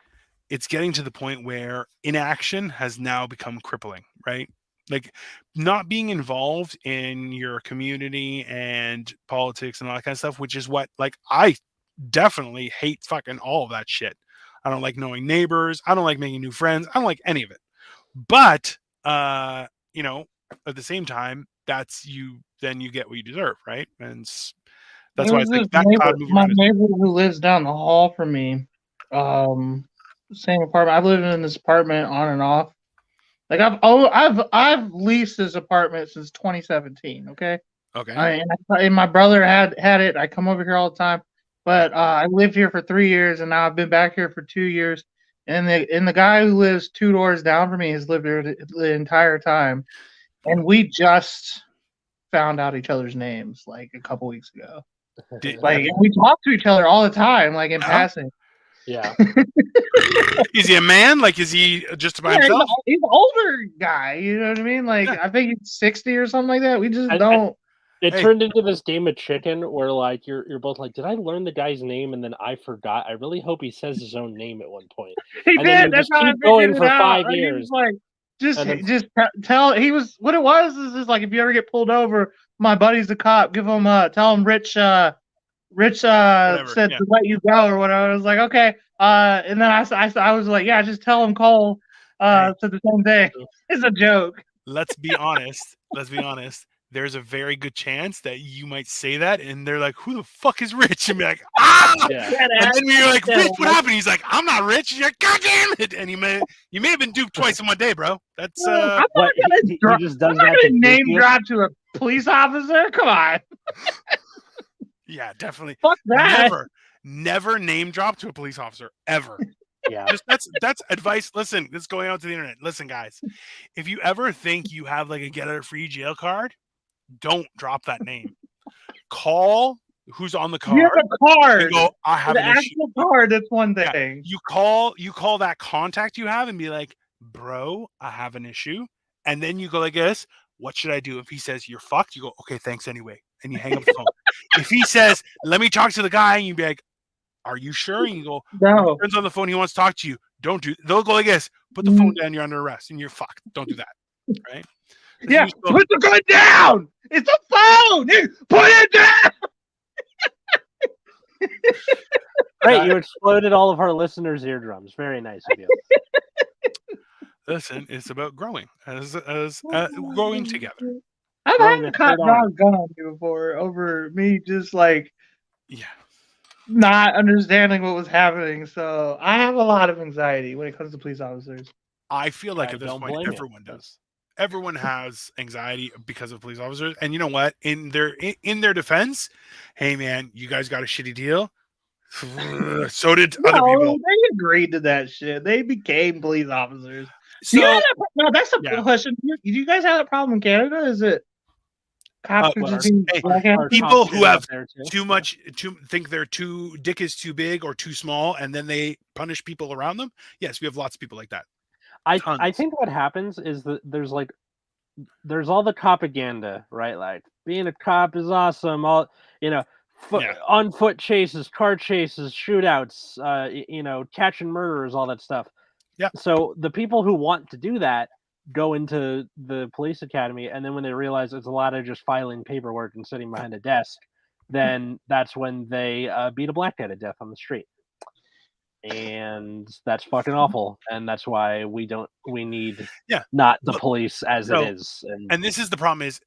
it's getting to the point where inaction has now become crippling, right? Like not being involved in your community and politics and all that kind of stuff, which is what like I definitely hate fucking all of that shit. I don't like knowing neighbors. I don't like making new friends. I don't like any of it. But you know, at the same time, that's you. Then you get what you deserve, right? And that's why it's like that my neighbor who lives down the hall from me, same apartment. I've lived in this apartment on and off. Like I've leased this apartment since 2017. Okay. And my brother had it. I come over here all the time. But I lived here for 3 years, and now I've been back here for 2 years. And the guy who lives 2 doors down from me has lived here the entire time. And we just found out each other's names like a couple weeks ago. Like, and we talk to each other all the time, like in passing. Yeah. Is he a man? Like, is he just by himself? He's an older guy. You know what I mean? Like, I think he's 60 or something like that. We just don't. It turned into this game of chicken where like you're both like, did I learn the guy's name and then I forgot? I really hope he says his own name at one point. He and did. That's how I going for 5 years. Like, just tell. He was what it was. Is like if you ever get pulled over, my buddy's a cop. Give him tell him Rich said to let you go or whatever. I was like, okay. And then I was like, yeah, just tell him Cole said the same thing. It's a joke. Let's be honest. There's a very good chance that you might say that, and they're like, "Who the fuck is Rich?" And be like, "Ah!" Yeah. And then you're like, "Rich, what happened?" He's like, "I'm not rich." You're like, "God damn it!" And you may have been duped twice in one day, bro. That's I'm not gonna name drop to a police officer. Come on. Yeah, definitely. Fuck that. Never name drop to a police officer ever. Yeah. That's advice. Listen, this is going out to the internet. Listen, guys, if you ever think you have like a get out of free jail card, don't drop that name. Call who's on the card. You have a card. And go, I have an actual card. That's one thing. Yeah. You call that contact you have and be like, bro, I have an issue. And then you go like this. What should I do? If he says you're fucked, you go, okay, thanks anyway. And you hang up the phone. If he says, let me talk to the guy, and you be like, are you sure? And you go, no. Turns on the phone. He wants to talk to you. Don't do. They'll go like this. Put the phone down. You're under arrest, and you're fucked. Don't do that. Right. Yeah, put the gun down. It's a phone. Put it down. Great, you exploded all of our listeners' eardrums. Very nice of you. Listen, it's about growing as growing together. I've Growing had a cop third arm. dog gun on me before over me just like Yeah. not understanding what was happening. So I have a lot of anxiety when it comes to police officers. I feel like I at this don't point blame you. everyone does. Everyone has anxiety because of police officers, and you know what? In their defense, hey man, you guys got a shitty deal. So did other people. They agreed to that shit. They became police officers. So no, that's a yeah. question. Do you guys have that problem in Canada? Is it cops What, are just being hey, blackhanded? people who have too. think their dick is too big or too small, and then they punish people around them? Yes, we have lots of people like that. I Tons. think what happens is that there's all the propaganda, right? Like being a cop is awesome. All on foot chases, car chases, shootouts, catching murderers, all that stuff. Yeah. So the people who want to do that go into the police academy, and then when they realize it's a lot of just filing paperwork and sitting behind a desk, then that's when they beat a black guy to death on the street. And that's fucking awful, and that's why we need not the police as it is. And this is the problem is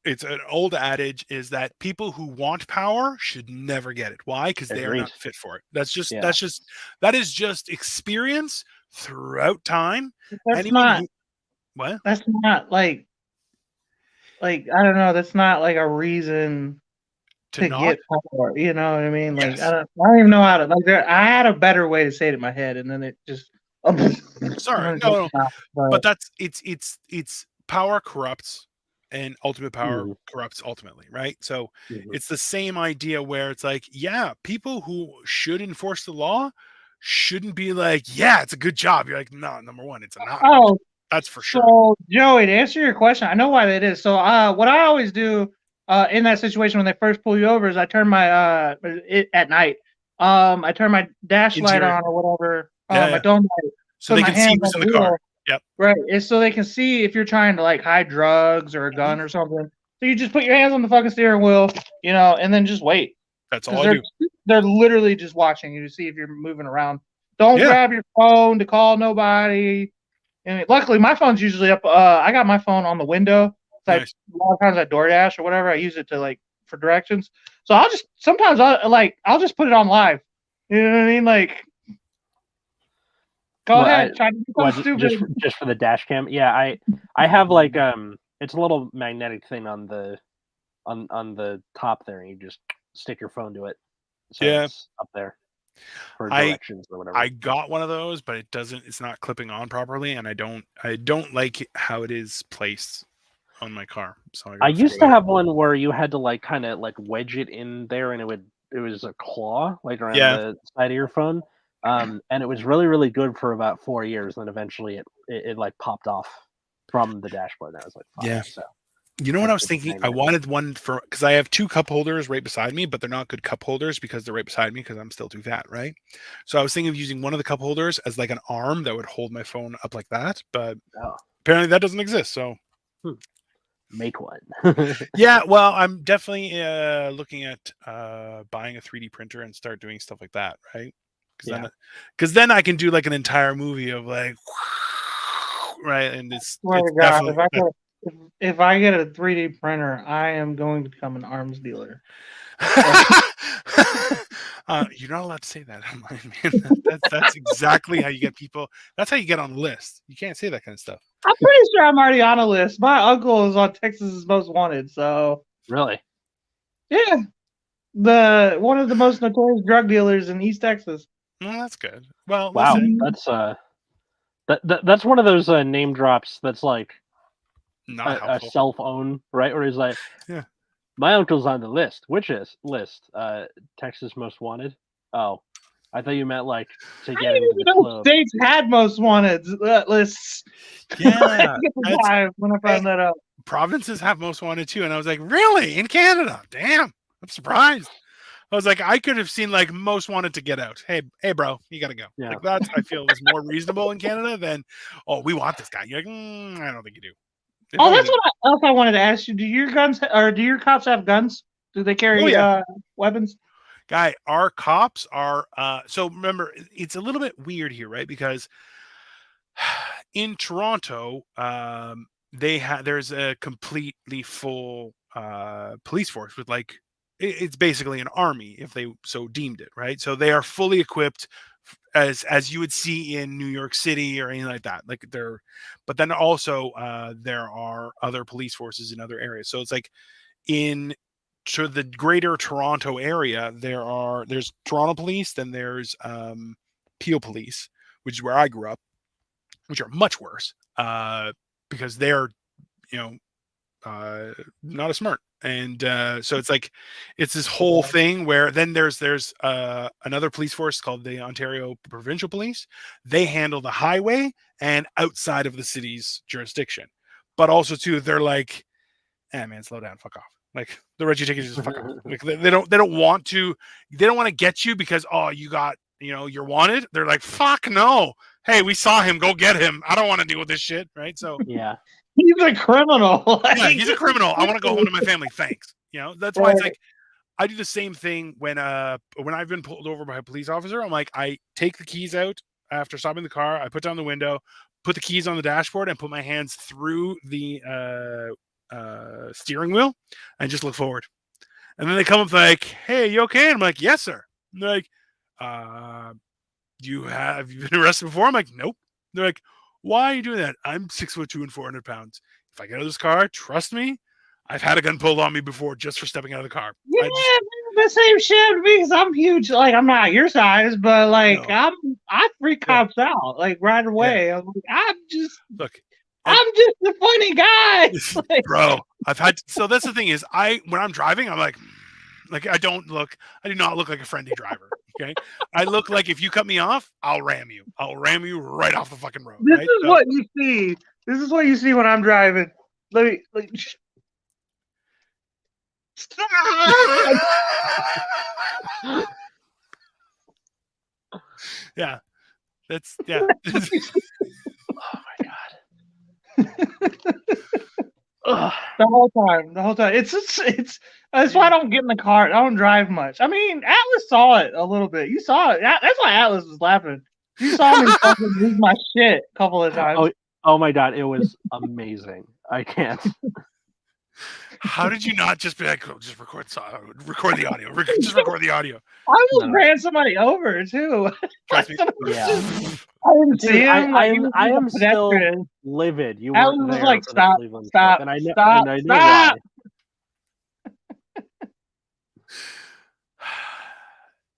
it's an old adage is that people who want power should never get it. Why? Because they are not fit for it. That is just experience throughout time. That's not like I don't know. That's not like a reason to get power. You know what I mean? Like I don't even know how to. Like I had a better way to say it in my head, and then it just. Sorry, no. But that's it's power corrupts, and ultimate power corrupts ultimately, right? So it's the same idea where it's like, yeah, people who should enforce the law shouldn't be like, yeah, it's a good job. You're like, no, number one, it's not. Oh, that's for sure. So Joey, to answer your question, I know why that is. So what I always do in that situation when they first pull you over is I turn my at night. I turn my dash light on or whatever. My dome light. So they can see who's in the car. Yep. Right. It's so they can see if you're trying to like hide drugs or a gun or something. So you just put your hands on the fucking steering wheel, and then just wait. That's all I do. They're literally just watching you to see if you're moving around. Don't grab your phone to call nobody. And luckily, my phone's usually up. I got my phone on the window. Nice. A lot of times I DoorDash or whatever, I use it to for directions. So I'll just put it on live. You know what I mean? Like, go ahead. Try to do something stupid. Just for the dash cam. Yeah, I have it's a little magnetic thing on the top there, and you just stick your phone to it. So it's up there for directions or whatever. I got one of those, but it's not clipping on properly, and I don't like how it is placed on my car. So I used to have one where you had to kind of wedge it in there, and it was a claw around the side of your phone. And it was really, really good for about 4 years. Then eventually it popped off from the dashboard. And I was like, fuck. Yeah. So you know what I was thinking? I wanted one because I have 2 cup holders right beside me, but they're not good cup holders because they're right beside me because I'm still too fat, right? So I was thinking of using one of the cup holders as an arm that would hold my phone up like that, but apparently that doesn't exist. So make one. Yeah, well, I'm definitely looking at buying a 3D printer and start doing stuff like that, right? Because then I can do an entire movie of right, and it's definitely. If I get a 3D printer, I am going to become an arms dealer. You're not allowed to say that online, man. That's exactly how you get people. That's how you get on lists. You can't say that kind of stuff. I'm pretty sure I'm already on a list. My uncle is on Texas's Most Wanted. So really, yeah, one of the most notorious drug dealers in East Texas. Well, that's good. Well, wow, listen. that's one of those name drops. That's not a cell phone, right? Or he's like, my uncle's on the list. Which is list? Texas Most Wanted. Oh, I thought you meant to get into the club. States had Most Wanted lists. Yeah, when I found that out. Provinces have Most Wanted too, and I was like, really? In Canada? Damn, I'm surprised. I was like, I could have seen Most Wanted to get out. Hey, bro, you gotta go. Yeah. That I feel was more reasonable in Canada than, oh, we want this guy. You're like, I don't think you do. Oh, that's what else I wanted to ask you. Do your cops have guns? Do they carry weapons? Guy, our cops are so remember it's a little bit weird here, right? Because in Toronto, there's a completely full police force with like it's basically an army if they so deemed it, right? So they are fully equipped as you would see in New York City or anything like that. Like but then also there are other police forces in other areas. So it's like to the greater Toronto area, there's Toronto police, then there's Peel police, which is where I grew up, which are much worse because they're not as smart. And so it's like it's this whole thing where then there's another police force called the Ontario Provincial Police. They handle the highway and outside of the city's jurisdiction, but also too they're like, man, slow down, fuck off. Like the Reggie ticket is just fuck off. Like they don't want to get you because you got you're wanted. They're like, fuck no. Hey, we saw him. Go get him. I don't want to deal with this shit, right? So yeah. He's a criminal. Yeah, he's a criminal. I want to go home to my family. Thanks. That's why it's like I do the same thing when I've been pulled over by a police officer. I'm like, I take the keys out after stopping the car. I put down the window, put the keys on the dashboard, and put my hands through the steering wheel and just look forward. And then they come up like, "Hey, you okay?" And I'm like, "Yes, sir." And they're like, have you been arrested before? I'm like, "Nope." They're like, "Why are you doing that?" I'm 6'2" and 400 pounds. If I get out of this car, trust me, I've had a gun pulled on me before just for stepping out of the car. Yeah, the same shit because I'm huge. Like I'm not your size, but like I freak cops out like right away. Yeah. I'm just a funny guy, bro. So that's the thing is when I'm driving, I'm like I do not look like a friendly driver. Okay. I look like if you cut me off, I'll ram you right off the fucking road. This is what you see. This is what you see when I'm driving. Stop! Yeah. Oh my god. The whole time. It's that's why I don't get in the car. I don't drive much. I mean, Atlas saw it a little bit. You saw it. That's why Atlas was laughing. You saw me fucking lose my shit a couple of times. Oh my god, it was amazing. I can't. How did you not just be like, just record the audio? Just record the audio. I almost ran somebody over too. Trust me. Yeah. I didn't see him. I am still livid. You weren't there. Like, stop, and I know why.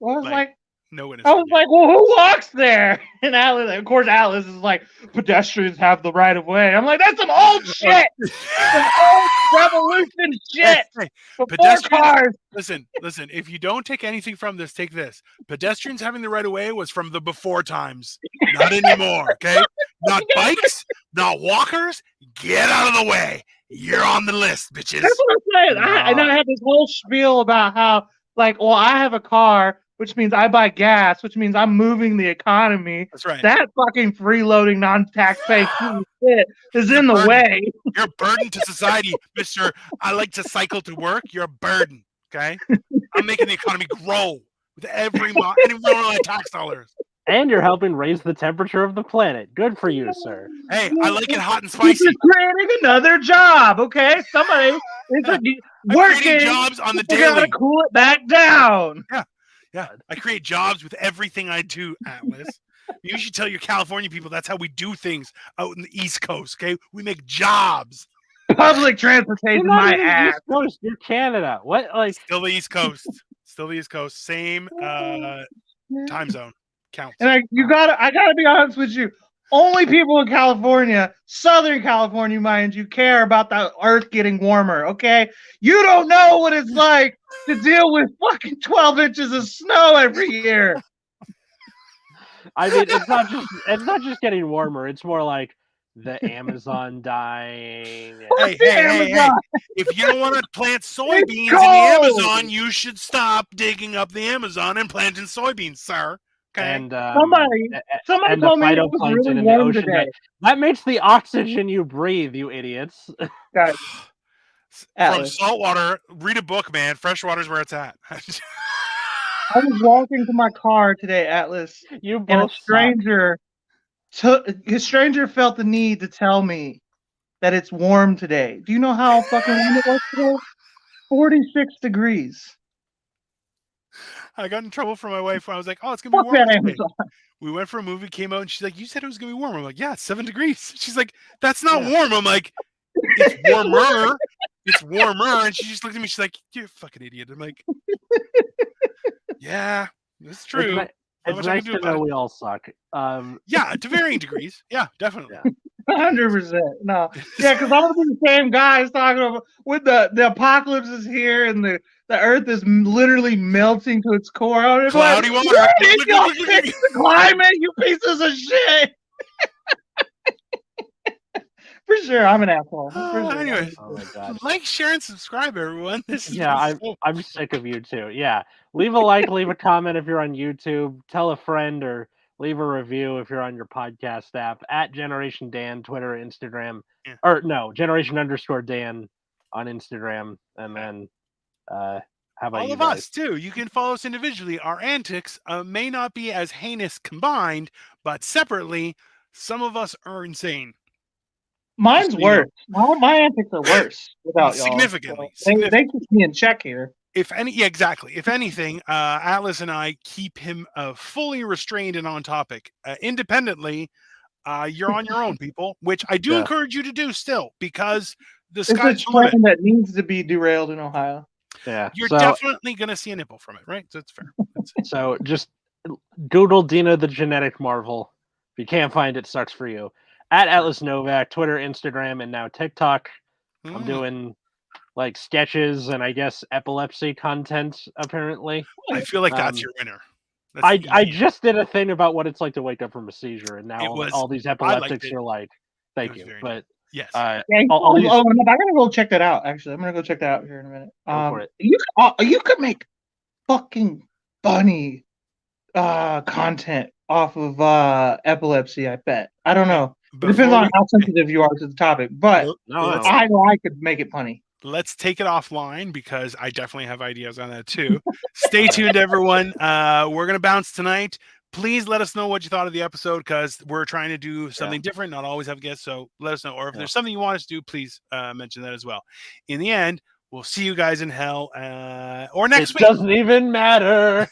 Well, I was like, no one. I was like, well, who walks there? And Atlas, of course, Atlas is like, pedestrians have the right of way. I'm like, that's some old shit. Some old revolution shit. Hey, cars. Listen. If you don't take anything from this, take this. Pedestrians having the right of way was from the before times. Not anymore. Okay. Not bikes. Not walkers. Get out of the way. You're on the list, bitches. That's what I'm saying. I had this whole spiel about how, like, well, I have a car, which means I buy gas, which means I'm moving the economy. That's right. That fucking freeloading, non-tax-paying shit is in the way. You're a burden to society, Mr. I like to cycle to work. You're a burden, okay? I'm making the economy grow with every one of my tax dollars. And you're helping raise the temperature of the planet. Good for you, sir. Hey, I like it hot and spicy. You're creating another job, okay? Somebody is working jobs on the daily. Gotta cool it back down. Yeah, I create jobs with everything I do, Atlas. You should tell your California people that's how we do things out in the East Coast, okay? We make jobs. Public transportation, my ass. East Coast, you're Canada. What? Like still the East Coast. Same time zone. Counts. And I gotta be honest with you. Only people in California, Southern California, mind you, care about the earth getting warmer, okay? You don't know what it's like to deal with fucking 12 inches of snow every year. I mean, it's not just getting warmer. It's more like the Amazon dying. Hey. If you don't want to plant soybeans in the Amazon, you should stop digging up the Amazon and planting soybeans, sir. Okay. And Somebody and the told me it was phytoplankton really in the warm ocean. today. That makes the oxygen you breathe, you idiots. Guys, From Atlas. saltwater, read a book, man. Freshwater's where it's at. I was walking to my car today, Atlas, You and a both suck. stranger felt the need to tell me that it's warm today. Do you know how fucking warm it was today? 46 degrees. I got in trouble for my wife when I was like, "Oh, it's gonna be Fuck warm that today." Amazon. We went for a movie, came out, and she's like, "You said it was gonna be warm." I'm like, "Yeah, it's 7 degrees." She's like, "That's not Yeah. warm." I'm like, "It's warmer. It's warmer." And she just looked at me. She's like, "You're a fucking idiot." I'm like, "Yeah, that's true." Not It's much I nice can do to about know it. we all suck. Yeah, to varying degrees. Yeah, definitely. Yeah. 100%. No. Yeah, because I'm gonna be the same guys talking about when the apocalypse is here and the earth is literally melting to its core. I'm just Cloudy like, water. "You need to fix the climate, you pieces of shit." For sure, I'm an asshole. For sure. Anyways, Oh my god. like, share, and subscribe, everyone. This is Yeah, I'm sick of you too. Yeah. Leave a like, leave a comment if you're on YouTube, tell a friend, or leave a review if you're on your podcast app at Generation Dan, Twitter, Instagram. Yeah. Or no, Generation_Dan on Instagram. And then how about all you of guys? us too. You can follow us individually. Our antics may not be as heinous combined, but separately, some of us are insane. Mine's Just so you know. worse. My antics are worse without y'all. Significantly, So they keep me in check here. If exactly. If anything, Atlas and I keep him fully restrained and on topic. Independently, you're on your own, people, which I do Yeah. encourage you to do still, because the It's a sky's the limit. trend that needs to be derailed in Ohio. Yeah. You're so, definitely going to see a nipple from it, right? So it's fair. That's it. So just Google Dina the Genetic Marvel. If you can't find it, sucks for you. At Atlas Novak, Twitter, Instagram, and now TikTok. I'm doing like sketches and I guess epilepsy content, apparently. I feel like that's your winner. I just did a thing about what it's like to wake up from a seizure, and now all these epileptics are like, thank you. But yes, I gotta go check that out. Actually, I'm gonna go check that out here in a minute. Go for it. You could make fucking funny content off of epilepsy. I bet. I don't know. It depends on how sensitive you are to the topic, but I know I could make it funny. Let's take it offline because I definitely have ideas on that too. Stay tuned, everyone. We're gonna bounce tonight. Please let us know what you thought of the episode because we're trying to do something different, not always have guests. So let us know. Or if there's something you want us to do, please mention that as well. In the end, we'll see you guys in hell or next week. It doesn't even matter.